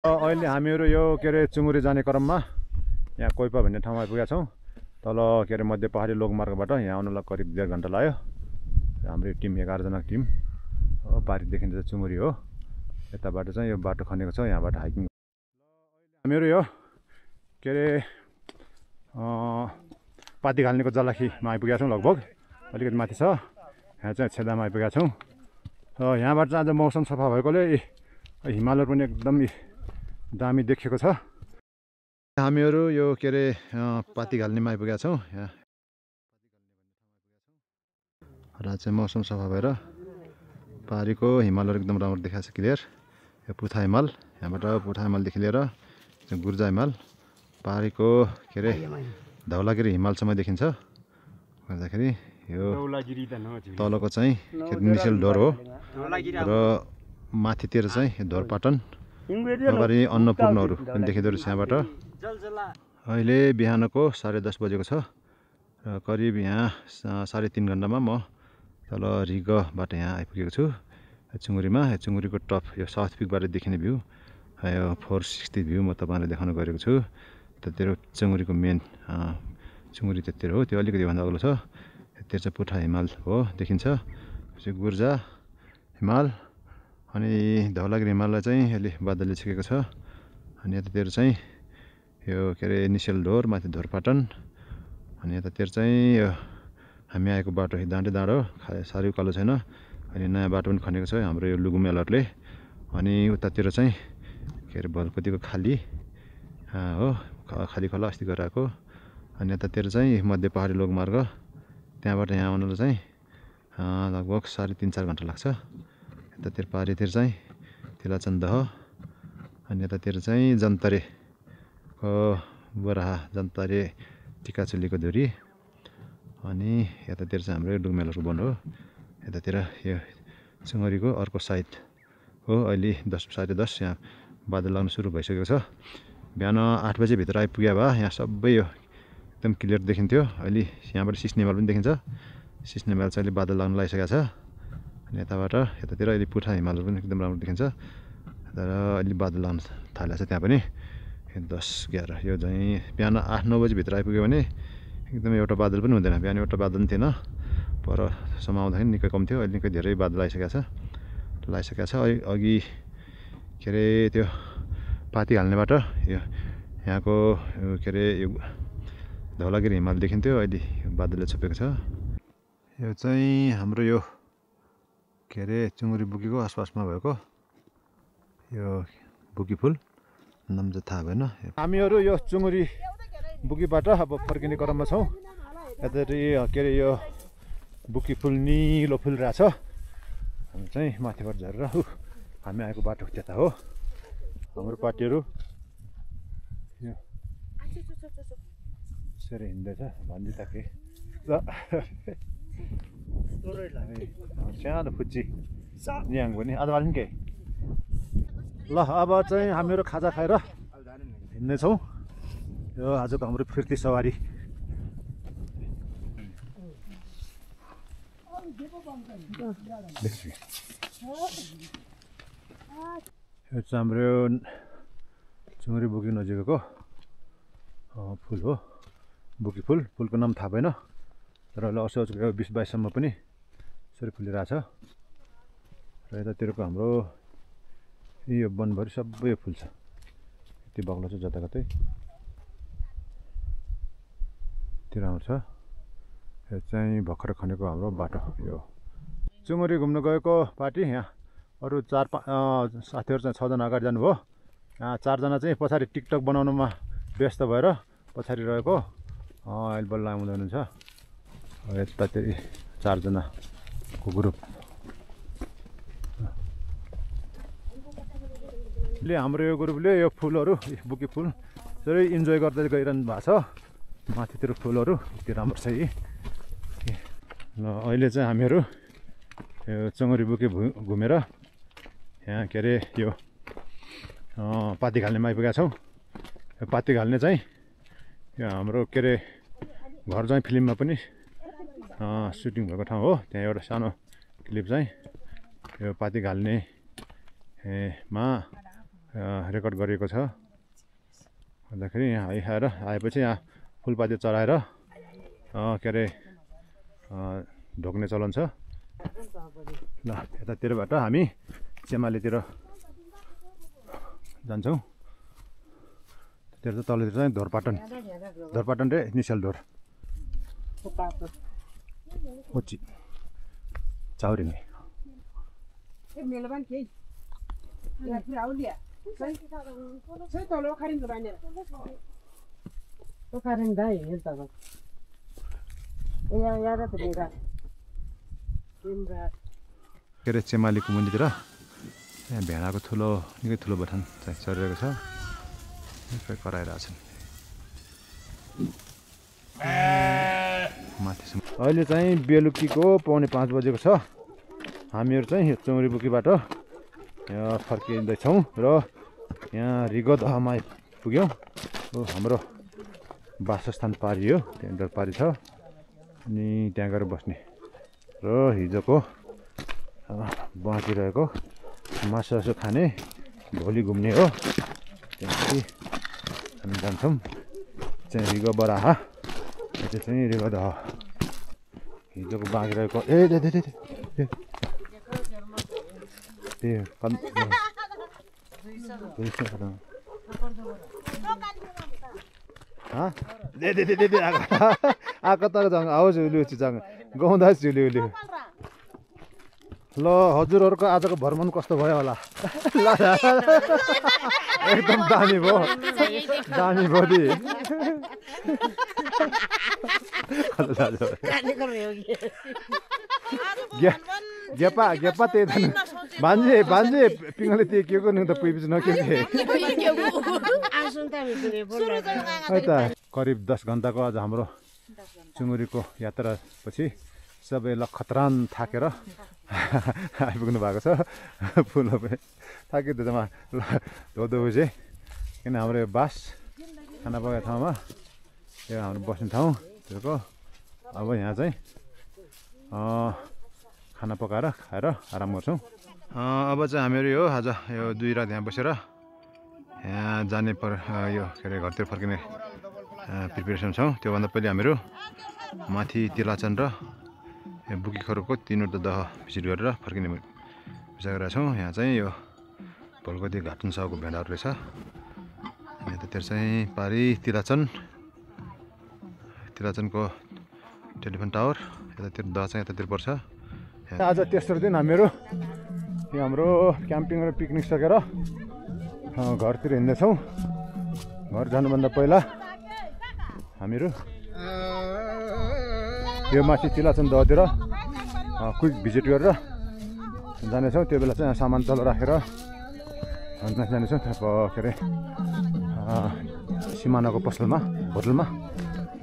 अहिले हामीहरू यो के अरे चुङुरी जाने क्रममा यहाँ कोइपा भन्ने ठाउँमा आइपुगेका छौँ। तल के अरे मध्य पहाडी लोकमार्गबाट यहाँ आउनलाई करिब 1.5 घन्टा लाग्यो। हाम्रो टिम 11 जनाको टिम हो। पारिदेखि चाहिँ चुङुरी हो, यताबाट चाहिँ यो बाटो खनेको छ, यहाँबाट हाइकिङ। हामीहरू यो के अरे पाती घाल्नेको जलाखीमा आइपुगेका छौँ। लगभग अलिकति माथि छ, यहाँ चाहिँ छेदामा आइपुगेका छौँ। यहाँबाट चाहिँ आज मौसम सफा भएकोले हिमालहरू पनि एकदम दामी देखिएको छ। हामीहरू यो के अरे पाती घाल्नेमा आइपुगेका छौँ। यहाँ र चाहिँ मौसम सफा भएर पारीको हिमालहरू एकदम राम्रो देखाएको छ, क्लियर। यो पुथा हिमाल, यहाँबाट पुथा हिमालदेखि लिएर गुर्जा हिमाल, पारीको के अरे धौलागिरी हिमालसम्म देखिन्छ। गर्दाखेरि यो तलको चाहिँ निसेल डोर हो र माथितिर चाहिँ ढोरपाटन अगाडि अन्नपूर्णहरू पनि देखिँदो रहेछ यहाँबाट। अहिले बिहानको 10:30 बजेको छ र करिब यहाँ 3.5 घन्टामा म तल रिगबाट यहाँ आइपुगेको छु चुङुरीमा। चुङुरीको टप यो साउथ पिकबाट देखिने भ्यू, यो 460 भ्यू म तपाईँलाई देखाउन गएको छु। त्यतिर चुङुरीको मेन चुङुरी त्यतिर हो, त्यो अलिकति भन्दा अग्लो छ। त्यतिर चाहिँ पुठा हिमाल हो देखिन्छ, गुर्जा हिमाल अनि धौलागिरी हिमाललाई चाहिँ अहिले बादलले छेकेको छ। अनि यतातिर चाहिँ यो के अरे निसेल ढोर, माथि ढोरपाटन, अनि यतातिर चाहिँ यो हामी आएको बाटो दाँडे डाँडो, साह्रै उकालो छैन। अनि नयाँ बाटो पनि खनेको छ हाम्रो यो लुगुमेलहरूले। अनि उतातिर चाहिँ के अरे भलपतिको खाली हो, खाली खोला अस्ति गराएको। अनि यतातिर चाहिँ मध्य पहाडी लोकमार्ग, त्यहाँबाट यहाँ आउनलाई चाहिँ लगभग 3.5-4 घन्टा लाग्छ। यतातिर पारीतिर चाहिँ तिलाचन्दह, अनि यतातिर चाहिँ जन्तरेको बराहा, जन्तरे टिकाचुलीको धुरी, अनि यतातिर चाहिँ हाम्रो डुमेलहरूको वन हो। यतातिर यो चुङुरीको अर्को साइड हो। अहिले 10:10 यहाँ बादल लाग्न सुरु भइसकेको छ। बिहान 8 बजेभित्र आइपुग्यो भए यहाँ सबै यो एकदम क्लियर देखिन्थ्यो। अहिले यहाँबाट सिस्नेमाल पनि देखिन्छ। सिस्नेमाल चाहिँ अहिले बादल लाग्न लागिसकेको छ। अनि यतातिर अहिले पुठा हिमालहरू पनि एकदम राम्रो देखिन्छ। तर अहिले बादल लाग्न थालेको छ त्यहाँ पनि। 10-11 यो चाहिँ बिहान 8-9 बजीभित्र आइपुग्यो भने एकदमै एउटा बादल पनि हुँदैन। बिहान एउटा बादल पनि थिएन, पर समाउँदाखेरि निकै कम थियो। अहिले निकै धेरै बादल लगाइसकेको छ। अघि के अरे त्यो पाती हाल्नेबाट यो यहाँको के अरे यो धौलागिरी हिमाल देखिन्थ्यो, अहिले बादलले छोपेको छ। यो चाहिँ हाम्रो यो के अरे चुङुरी बुकीको आसपासमा भएको यो बुकी फुल, नाम चाहिँ थाहा भएन। हामीहरू यो चुङुरी बुकीबाट अब फर्किने क्रममा छौँ। यतातिर के अरे यो बुकी फुल निलो फुल रहेछ। हामी चाहिँ माथिबाट झरेर हामी आएको बाटो त्यता हो। हाम्रो पार्टीहरू यो यसरी हिँड्दैछ भन्दै ताके सानो फुच्ची न्याङ पनि आज हाल्ने के ल। अब चाहिँ हामीहरू खाजा खाएर हिँड्नेछौँ। यो आजको हाम्रो फिर्ती सवारी। यो चाहिँ हाम्रो चुङुरी बुकी नजिकको फुल हो, बुकी फुल। फुलको नाम थाहा भएन, तर अहिले असोजको 20-22सम्म पनि यसरी फुलिरहेछ। र यतातिरको हाम्रो यो वनभरि सबै फुल छ, यति बग्लो छ जताकतै तिर आउँछ। यो चाहिँ भर्खर खनेको हाम्रो बाटो। यो चुङुरी घुम्न गएको पार्टी यहाँ अरू 4-5 साथीहरू चाहिँ 6 जना अगाडि जानुभयो। यहाँ 4 जना चाहिँ पछाडि टिकटक बनाउनुमा व्यस्त भएर पछाडि रहेको अहिले बल्ल आउँदै हुनुहुन्छ। यतातिर 4 जनाको ग्रुप ले हाम्रो यो ग्रुपले यो फुलहरू बुकी फुल यसरी इन्जोय गर्दै गइरहनु भएको छ। माथितिर फुलहरू यति राम्रो छ यी। अहिले चाहिँ हामीहरू यो चुङुरी बुकी घुमेर यहाँ के अरे यो पाती घाल्नेमा आइपुगेका छौँ। यो पाती घाल्ने चाहिँ यो हाम्रो के अरे घर चाहिँ फिल्ममा पनि सुटिङ भएको ठाउँ हो। त्यहाँ एउटा सानो क्लिप चाहिँ यो पाती घाल्ने मा रेकर्ड गरिएको छ। भन्दाखेरि यहाँ आएर आएपछि यहाँ फुलपाती चढाएर के अरे ढोक्ने चलन छ। ल यतातिरबाट हामी चेमालीतिर जान्छौँ। त्यो चाहिँ तलतिर चाहिँ धोरपाटन रे निसेलधोर होची चाउरी नै के अरे चेमालीको मुनितिर यहाँ भेडाको निकै ठुलो बथान चाहिँ चढिरहेको छ। कराइरहेछन् माथिसम्म। अहिले चाहिँ बेलुकीको 4:45 बजेको छ। हामीहरू चाहिँ चौरी बुकीबाट यहाँ फर्किँदैछौँ र यहाँ रिगदहमा पुग्यौँ। हाम्रो वासस्थान पारी हो, त्यहाँ डरपारी छ अनि त्यहाँ गएर बस्ने र हिजोको बाँकी रहेको मासु खाने भोलि घुम्ने हो। त्यहाँपछि हामी जान्छौँ चाहिँ रिगो बराहा, त्यो चाहिँ रिगदह हिजोको बाँकी रहेको आएको तर जङ आउँछ उल्यो जङ गाउँदा उल्यो उल्यो। ल हजुरहरूको आजको भ्रमण कस्तो भयो होला? एकदम दामी भयो दि। गेपा त्यही त भान्जे पिङले त्यो के गर्नु त पुइपिच नके है त। करिब 10 घन्टाको आज हाम्रो चुमुरीको यात्रा पछि सबै लखतरान थाकेर आइपुग्नु भएको छ। फुल थाकिदिएछ धोधो बुझे किन हाम्रो यो बास खाना पकाएको ठाउँमा यो हाम्रो बस्ने ठाउँ त्यसको। अब यहाँ चाहिँ खाना पकाएर खाएर आराम गर्छौँ। अब चाहिँ हामीहरू यो आज यो 2 रात यहाँ बसेर यहाँ जाने यो के अरे घरतिर फर्किने प्रिपेरेसन छौँ। त्योभन्दा पहिले हामीहरू माथि तिलाचन र बुकीखरको 3वटा दह भिजिट गरेर फर्किने विचार गरेका छौँ। यहाँ चाहिँ यो भोलगती घाटन साउको भेडाहरू रहेछ। यतातिर चाहिँ पारी तिलाचनको टेलिफोन टावर, यतातिर दह चाहिँ यतातिर पर्छ। आज तेस्रो दिन हामीहरू यो हाम्रो क्याम्पिङ र पिकनिक सकेर घरतिर हिँड्दैछौँ। घर जानुभन्दा पहिला हामीहरू यो माथि तिलाचन दहतिर क्विक भिजिट गरेर जानेछौँ। त्यो बेला चाहिँ सामान तल राखेर जानेछौँ के अरे सिमानाको पसलमा होटलमा।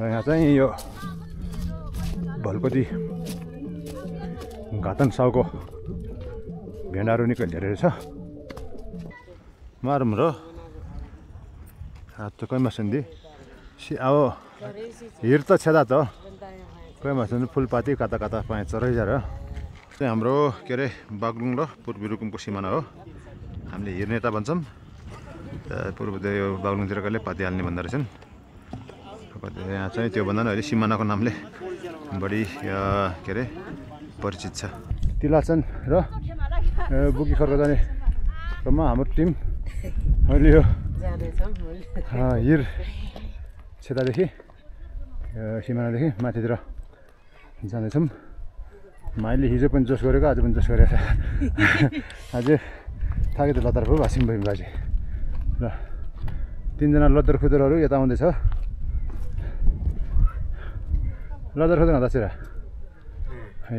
र यहाँ चाहिँ यो भलपति घातन साउको भेडाहरू निकै धेरै रहेछ। मारौँ र हात कैमा सन्दी अब हिँड त छेदा त कैमा सन्दी फुलपाती कता कता पाएँ चराइजार चाहिँ हाम्रो के अरे बागलुङ र पूर्वी रुकुमको सिमाना हो। हामीले हिर्नेता भन्छौँ। पूर्व यो बागलुङतिर कहिले पाती हाल्ने भन्दो रहेछन्। यहाँ चाहिँ त्यो भन्दा अहिले सिमानाको नामले बढी के अरे परिचित छ। तिलाचन र बुकीखरको जाने क्रममा हाम्रो टिम अहिले यो हिर छेदादेखि सिमानादेखि माथितिर जाँदैछौँ। माइले हिजो पनि जोस गरेको आज पनि जोस गरेको छ। अझै थाके त लतार भयो भासिङ भयो बाजे र 3 जना लदर खुदरहरू यता आउँदैछ। लदर खुदर हुँदा चाहिँ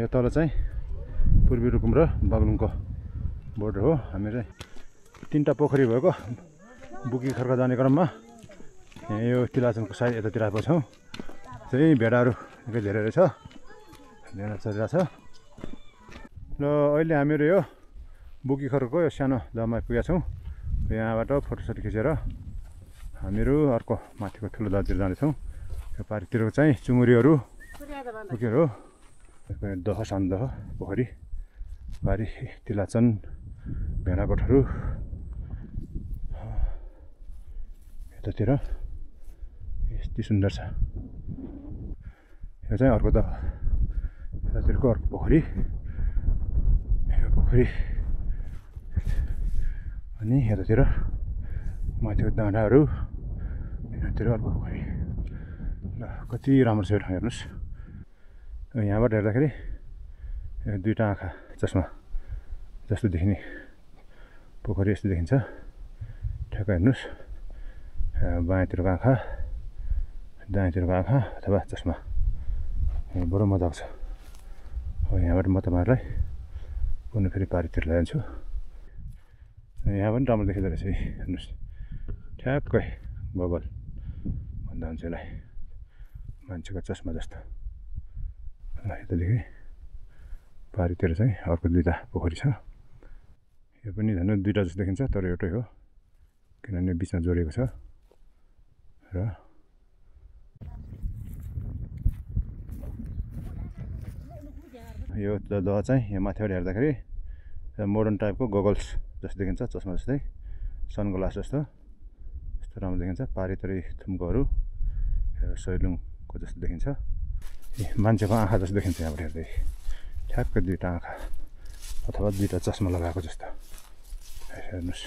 यो तल चाहिँ पूर्वी रुकुम र बागलुङको बोर्डर हो। हामी चाहिँ 3टा पोखरी भएको बुकीखरका जाने क्रममा यो तिलाचनको साइड यतातिर आएको छौँ। चाहिँ भेडाहरू निकै धेरै रहेछ, भेडा चलिरहेछ। र अहिले हामीहरू यो बुकीखरको यो सानो दहमा पुगेका छौँ। यहाँबाट फोटोसोट खिचेर हामीहरू अर्को माथिको ठुलो दहतिर जानेछौँ। यो पारितिरको चाहिँ चुमुरीहरू बुकीहरू दह सानो दह पोखरी पारी तिलाचन भेडाकोटहरू यतातिर यति सुन्दर छ। यो चाहिँ अर्को त यतातिरको अर्को पोखरी, यो पोखरी अनि यतातिर माथिको डाँडाहरू, यतातिर अर्को पोखरी। ल कति राम्रो छ यो ठाउँ हेर्नुहोस्। यहाँबाट हेर्दाखेरि दुईवटा आँखा चस्मा जस्तो देखिने पोखरी यस्तो देखिन्छ। ठ्याक्क हेर्नुहोस्, बायाँतिरको आँखा, दायाँतिरको आँखा अथवा चस्मा, बडो मजाको छ। अब यहाँबाट म तपाईँहरूलाई पुनः फेरि पारितिर लैजान्छु। यहाँ पनि राम्रो देखिँदो रहेछ हेर्नुहोस्, ठ्याक्कै बबल भन्दा हुन्छ यसलाई, मान्छेको चस्मा जस्तो। यतादेखि पारितिर चाहिँ अर्को दुईवटा पोखरी छ। यो पनि झन् दुईवटा जस्तो देखिन्छ तर एउटै हो किनभने बिचमा जोडिएको छ। र यो जग्गा चाहिँ यहाँ माथिबाट हेर्दाखेरि मोडर्न टाइपको गगल्स जस्तो देखिन्छ, चस्मा जस्तै, सनग्लास जस्तो, यस्तो राम्रो देखिन्छ। पारितिर थुम्कोहरू सैलुङको जस्तो देखिन्छ, मान्छेको आँखा जस्तो देखिन्छ यहाँबाट हेर्दै, ठ्याक्कै दुईवटा आँखा अथवा दुईवटा चस्मा लगाएको जस्तो हेर्नुहोस्।